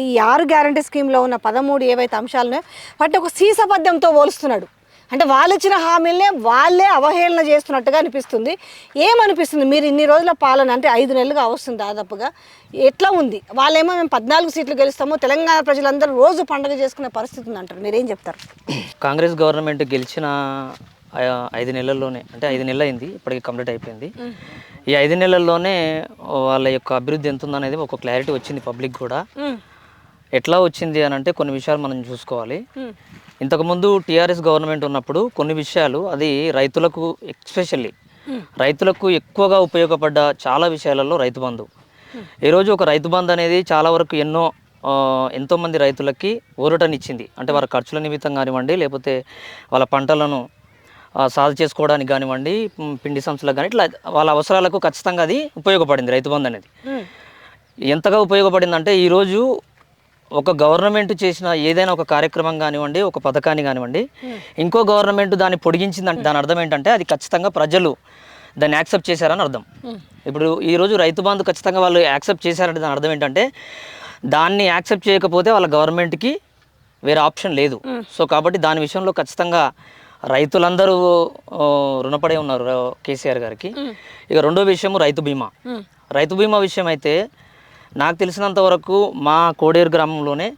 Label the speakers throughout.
Speaker 1: ఈ 6 గ్యారంటీ స్కీమ్లో ఉన్న 13 ఏవైతే అంశాలున్నాయో వాటిని ఒక సీసపద్యంతో పోలుస్తున్నాడు. అంటే వాళ్ళు ఇచ్చిన హామీలనే వాళ్ళే అవహేళన చేస్తున్నట్టుగా అనిపిస్తుంది. ఏమనిపిస్తుంది మీరు ఇన్ని రోజుల పాలన అంటే 5 నెలలుగా వస్తుంది దాదాపుగా, ఎట్లా ఉంది? వాళ్ళేమో మేము 14 సీట్లు గెలుస్తాము, తెలంగాణ ప్రజలందరూ రోజు పండుగ చేసుకునే పరిస్థితి ఉంది అంటారు. మీరేం చెప్తారు?
Speaker 2: కాంగ్రెస్ గవర్నమెంట్ గెలిచిన 5 నెలల్లోనే, అంటే 5 నెలలు అయింది, ఇప్పటికి కంప్లీట్ అయిపోయింది. ఈ 5 నెలల్లోనే వాళ్ళ యొక్క అభివృద్ధి ఎంత ఉందనేది ఒక క్లారిటీ వచ్చింది పబ్లిక్ కూడా. ఎట్లా వచ్చింది అని అంటే కొన్ని విషయాలు మనం చూసుకోవాలి. ఇంతకుముందు టీఆర్ఎస్ గవర్నమెంట్ ఉన్నప్పుడు కొన్ని విషయాలు అది రైతులకు ఎస్పెషల్లీ రైతులకు ఎక్కువగా ఉపయోగపడ్డ చాలా విషయాలలో రైతు బంధు. ఈరోజు ఒక రైతు బంధు అనేది చాలా వరకు ఎంతోమంది రైతులకి ఊరటనిచ్చింది. అంటే వారి ఖర్చుల నిమిత్తం కానివ్వండి, లేకపోతే వాళ్ళ పంటలను సాగు చేసుకోవడానికి కానివ్వండి, పిండి సంస్థలకు కానీ ఇట్లా వాళ్ళ అవసరాలకు ఖచ్చితంగా అది ఉపయోగపడింది రైతు బంధు అనేది. ఎంతగా ఉపయోగపడిందంటే ఈరోజు ఒక గవర్నమెంట్ చేసిన ఏదైనా ఒక కార్యక్రమం కానివ్వండి, ఒక పథకాన్ని కానివ్వండి, ఇంకో గవర్నమెంట్ దాన్ని పొడిగించిందంటే దాని అర్థం ఏంటంటే అది ఖచ్చితంగా ప్రజలు దాన్ని యాక్సెప్ట్ చేశారని అర్థం. ఇప్పుడు ఈరోజు రైతు బంధు ఖచ్చితంగా వాళ్ళు యాక్సెప్ట్ చేశారంటే దాని అర్థం ఏంటంటే దాన్ని యాక్సెప్ట్ చేయకపోతే వాళ్ళ గవర్నమెంట్కి వేరే ఆప్షన్ లేదు. సో కాబట్టి దాని విషయంలో ఖచ్చితంగా రైతులందరూ రుణపడే ఉన్నారు కేసీఆర్ గారికి. ఇక రెండో విషయం రైతు బీమా. రైతు బీమా విషయం అయితే నాకు తెలిసినంత వరకు మా కోడేరు గ్రామంలోనే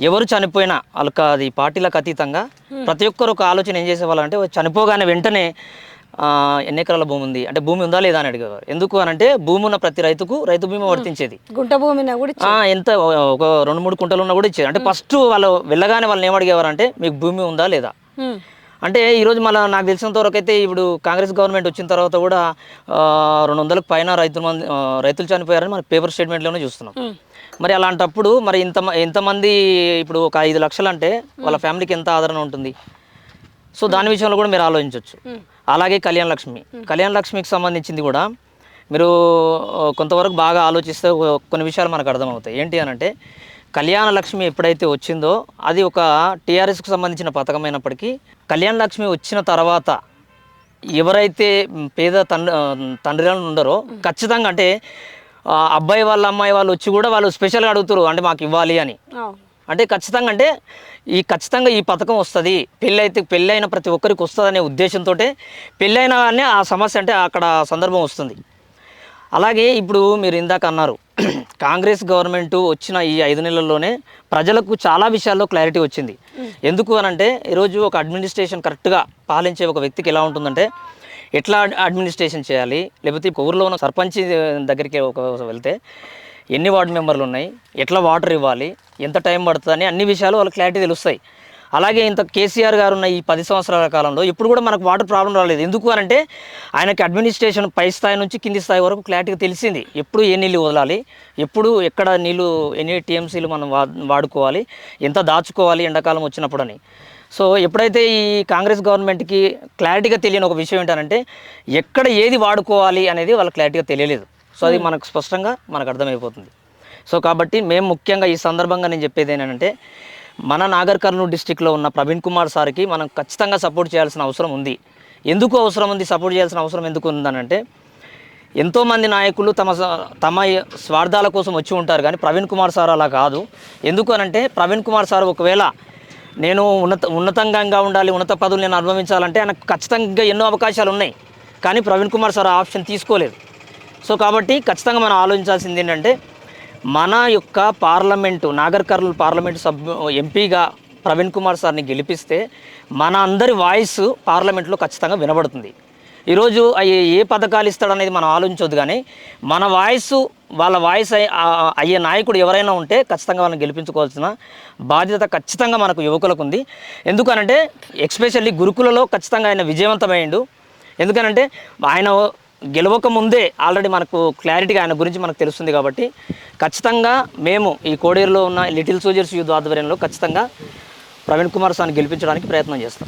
Speaker 2: ఎవరు చనిపోయినా వాళ్ళకి అది పార్టీలకు అతీతంగా ప్రతి ఒక్కరు ఒక ఆలోచన ఏం చేసేవాళ్ళు అంటే చనిపోగానే వెంటనే ఎన్ని ఎకరాల భూమి ఉంది అంటే భూమి ఉందా లేదా అని అడిగేవారు. ఎందుకు అని అంటే భూమి ఉన్న ప్రతి రైతుకు రైతు బీమా వర్తించేది.
Speaker 1: గుంట భూమి
Speaker 2: ఎంత ఒక 2-3 కుంటలు ఉన్నా కూడా ఇచ్చేది. అంటే ఫస్ట్ వాళ్ళు వెళ్ళగానే వాళ్ళని ఏమడిగేవారు అంటే మీకు భూమి ఉందా లేదా. అంటే ఈరోజు మళ్ళీ నాకు తెలిసినంత వరకు అయితే ఇప్పుడు కాంగ్రెస్ గవర్నమెంట్ వచ్చిన తర్వాత కూడా 200కు పైన రైతులు చనిపోయారని మన పేపర్ స్టేట్మెంట్లోనే చూస్తున్నాం. మరి అలాంటప్పుడు మరి ఎంతమంది ఇప్పుడు ఒక 5 లక్షలు అంటే వాళ్ళ ఫ్యామిలీకి ఎంత ఆదరణ ఉంటుంది. సో దాని విషయంలో కూడా మీరు ఆలోచించవచ్చు. అలాగే కళ్యాణ లక్ష్మికి సంబంధించింది కూడా మీరు కొంతవరకు బాగా ఆలోచిస్తే కొన్ని విషయాలు మనకు అర్థమవుతాయి. ఏంటి అని అంటే కళ్యాణ లక్ష్మి ఎప్పుడైతే వచ్చిందో అది ఒక టీఆర్ఎస్కి సంబంధించిన పథకం అయినప్పటికీ కళ్యాణ లక్ష్మి వచ్చిన తర్వాత ఎవరైతే పేద తండ్రులను ఉండరో ఖచ్చితంగా అంటే అబ్బాయి వాళ్ళ అమ్మాయి వాళ్ళు వచ్చి కూడా వాళ్ళు స్పెషల్గా అడుగుతారు అంటే మాకు ఇవ్వాలి అని. అంటే ఖచ్చితంగా ఈ పథకం వస్తుంది, పెళ్ళైన ప్రతి ఒక్కరికి వస్తుంది అనే ఉద్దేశంతో పెళ్ళైన కానీ ఆ సమస్య అంటే అక్కడ సందర్భం వస్తుంది. అలాగే ఇప్పుడు మీరు ఇందాక అన్నారు కాంగ్రెస్ గవర్నమెంట్ వచ్చిన ఈ 5 నెలల్లోనే ప్రజలకు చాలా విషయాల్లో క్లారిటీ వచ్చింది. ఎందుకు అనంటే ఈరోజు ఒక అడ్మినిస్ట్రేషన్ కరెక్ట్గా పాలించే ఒక వ్యక్తికి ఎలా ఉంటుందంటే ఎట్లా అడ్మినిస్ట్రేషన్ చేయాలి, లేకపోతే ఊరిలో ఉన్న సర్పంచ్ దగ్గరికి వెళ్తే ఎన్ని వార్డు మెంబర్లు ఉన్నాయి, ఎట్లా వాటర్ ఇవ్వాలి, ఎంత టైం పడుతుందని అన్ని విషయాలు వాళ్ళకి క్లారిటీ తెలుస్తాయి. అలాగే ఇంత కేసీఆర్ గారు ఉన్న ఈ 10 సంవత్సరాల కాలంలో ఇప్పుడు కూడా మనకు వాటర్ ప్రాబ్లం రాలేదు. ఎందుకు అనంటే ఆయనకి అడ్మినిస్ట్రేషన్ పై స్థాయి నుంచి కింది స్థాయి వరకు క్లారిటీగా తెలిసింది. ఎప్పుడు ఏ నీళ్ళు వదలాలి, ఎప్పుడు ఎక్కడ నీళ్ళు ఎన్ని టీఎంసీలు మనం వాడుకోవాలి, ఎంత దాచుకోవాలి ఎండాకాలం వచ్చినప్పుడు అని. సో ఎప్పుడైతే ఈ కాంగ్రెస్ గవర్నమెంట్కి క్లారిటీగా తెలియని ఒక విషయం ఏంటంటే ఎక్కడ ఏది వాడుకోవాలి అనేది వాళ్ళకి క్లారిటీగా తెలియలేదు. సో అది మనకు స్పష్టంగా మనకు అర్థమైపోతుంది. సో కాబట్టి మేము ముఖ్యంగా ఈ సందర్భంగా నేను చెప్పేది ఏంటంటే మన నాగర్ కర్నూలు డిస్టిక్లో ఉన్న ప్రవీణ్ కుమార్ సార్కి మనం ఖచ్చితంగా సపోర్ట్ చేయాల్సిన అవసరం ఉంది. ఎందుకు అవసరం ఉంది, సపోర్ట్ చేయాల్సిన అవసరం ఎందుకు ఉందనంటే ఎంతోమంది నాయకులు తమ స్వార్థాల కోసం వచ్చి ఉంటారు, కానీ ప్రవీణ్ కుమార్ సార్ అలా కాదు. ఎందుకు అనంటే ప్రవీణ్ కుమార్ సార్ ఒకవేళ నేను ఉన్నతంగా ఉండాలి, ఉన్నత పదవులు నేను అనుభవించాలంటే ఆయనకు ఖచ్చితంగా ఎన్నో అవకాశాలు ఉన్నాయి, కానీ ప్రవీణ్ కుమార్ సార్ ఆ ఆప్షన్ తీసుకోలేదు. సో కాబట్టి ఖచ్చితంగా మనం ఆలోచించాల్సింది ఏంటంటే మన యొక్క పార్లమెంటు నాగర్ కర్నూలు పార్లమెంటు ఎంపీగా ప్రవీణ్ కుమార్ సార్ని గెలిపిస్తే మన అందరి వాయిస్ పార్లమెంట్లో ఖచ్చితంగా వినబడుతుంది. ఈరోజు ఏ పథకాలు ఇస్తాడనేది మనం ఆలోచించవద్దు, కానీ మన వాళ్ళ వాయిస్ అయ్యే నాయకుడు ఎవరైనా ఉంటే ఖచ్చితంగా వాళ్ళని గెలిపించుకోవాల్సిన బాధ్యత ఖచ్చితంగా మనకు యువకులకు ఉంది. ఎందుకనంటే ఎస్పెషల్లీ గురుకులలో ఖచ్చితంగా ఆయన విజయవంతమైండు. ఎందుకనంటే ఆయన గెలవక ముందే ఆల్రెడీ మనకు క్లారిటీగా ఆయన గురించి మనకు తెలుస్తుంది. కాబట్టి ఖచ్చితంగా మేము ఈ కోడేరులో ఉన్న లిటిల్ సోల్జర్స్ యూత్ ఆధ్వర్యంలో ఖచ్చితంగా ప్రవీణ్ కుమార్ సార్ని గెలిపించడానికి ప్రయత్నం చేస్తాం.